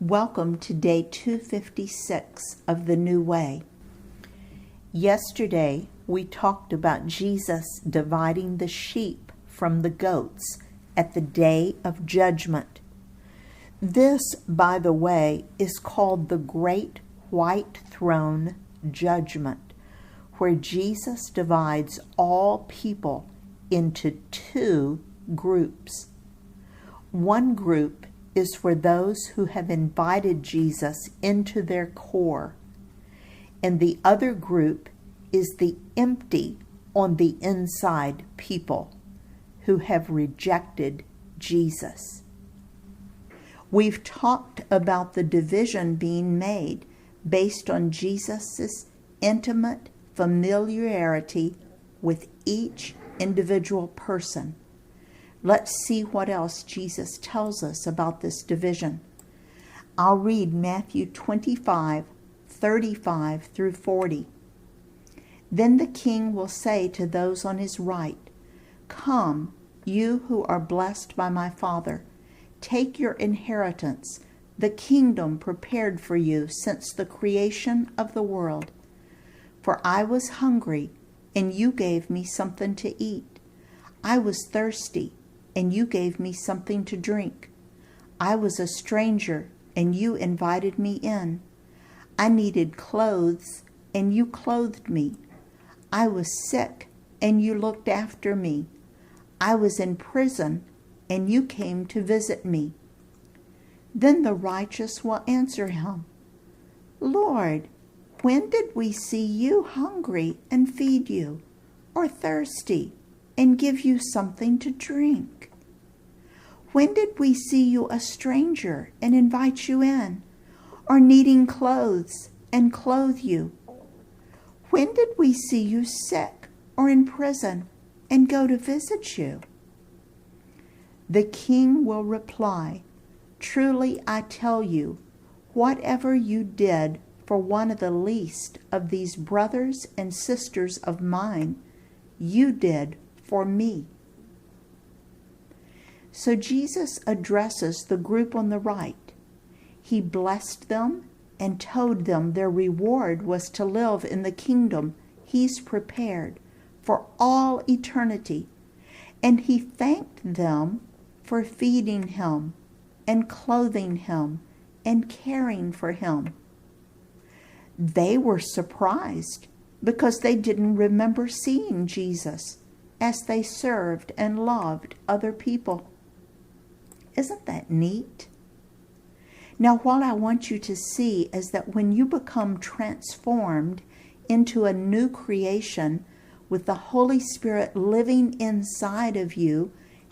Welcome to day 256 of the New Way. Yesterday, we talked about Jesus dividing the sheep from the goats at the day of judgment. This, by the way, is called the Great White Throne Judgment, where Jesus divides all people into two groups. One group is for those who have invited Jesus into their core, and the other group is the empty on the inside people who have rejected Jesus. We've talked about the division being made based on Jesus' intimate familiarity with each individual person. Let's see what else Jesus tells us about this division. I'll read Matthew 25:35 through 40. Then the king will say to those on his right, "Come, you who are blessed by my Father, take your inheritance, the kingdom prepared for you since the creation of the world. For I was hungry, and you gave me something to eat. I was thirsty, and you gave me something to drink. I was a stranger, and you invited me in. I needed clothes, and you clothed me. I was sick, and you looked after me. I was in prison, and you came to visit me." Then the righteous will answer him, "Lord, when did we see you hungry and feed you, or thirsty and give you something to drink? When did we see you a stranger and invite you in, or needing clothes and clothe you? When did we see you sick or in prison and go to visit you?" The king will reply, "Truly I tell you, whatever you did for one of the least of these brothers and sisters of mine, you did for me." So Jesus addresses the group on the right. He blessed them and told them their reward was to live in the kingdom he's prepared for all eternity. And he thanked them for feeding him and clothing him and caring for him. They were surprised because they didn't remember seeing Jesus as they served and loved other people. Isn't that neat? Now, what I want you to see is that when you become transformed into a new creation with the Holy Spirit living inside of you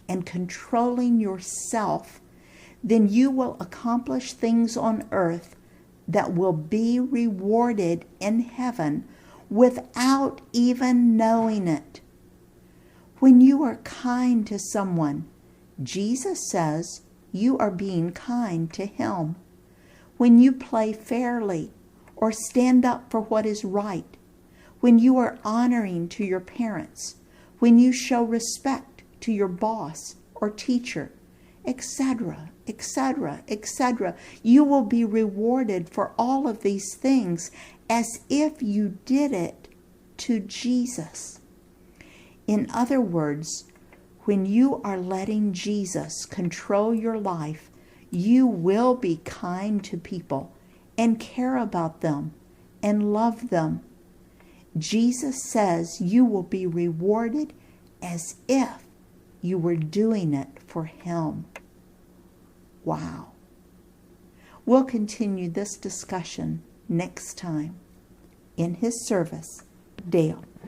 and controlling yourself, then you will accomplish things on earth that will be rewarded in heaven without even knowing it. When you are kind to someone, Jesus says you are being kind to him. When you play fairly or stand up for what is right, when you are honoring to your parents, when you show respect to your boss or teacher, etc., etc., etc., you will be rewarded for all of these things as if you did it to Jesus. In other words, when you are letting Jesus control your life, you will be kind to people and care about them and love them. Jesus says you will be rewarded as if you were doing it for him. Wow. We'll continue this discussion next time. In his service, Dale.